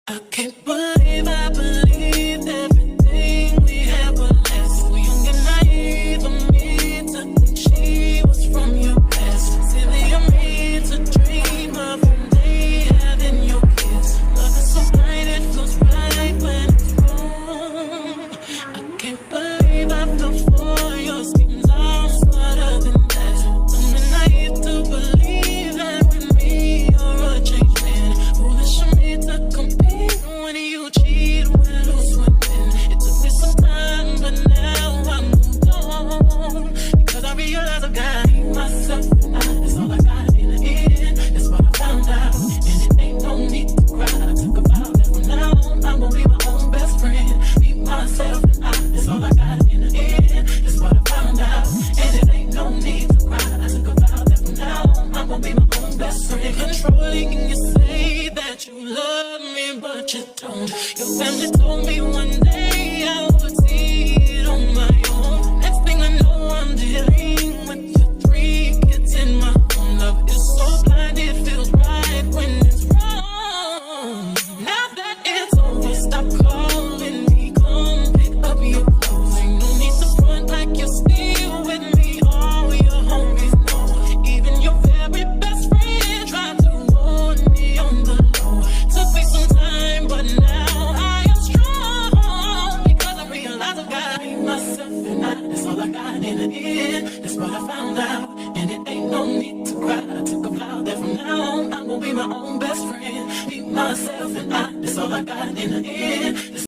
I can't believe I believed everything we had was last. So young and naive of me to think she was from your past. Silly of me to dream of one day having your kiss. Love is so blind, it feels right when it's wrong. I can't believe I fell for your schemes. I'm smarter than that. Dumb and naive to believe that with me you're a changed man. Foolish of me to compete when you cheat, when lose, when win. It took me some time, but now I'm moved on. Because I realize I've got myself and that's all I got in the end. That's what I found out, and it ain't no need to cry. I took a vow that from now on I'm gonna be my own best friend. Be myself and that's all I got in the end. That's what I found out, and it ain't no need to cry. I took a vow that from now on I'm gonna be my own best friend. Controlling and you say that you love me, but you don't. Your family told me one day I would see it on my own. Next thing I know, I'm dealing with your 3 kids in my own. Love is so blind, it feels right when it's wrong. Now that it's over, stop calling me. Come pick up your clothes. Ain't no need to front like you're still with me. All your homies know. Even your very best friend tried to warn me on the low. Took me some time, but now I am strong. Because I realize I've got myself and that's all I got in the end. That's what I found out, and it ain't no need to cry. I took a vow that from now on I'm gonna be my own best friend. Be myself and that's all I got in the end.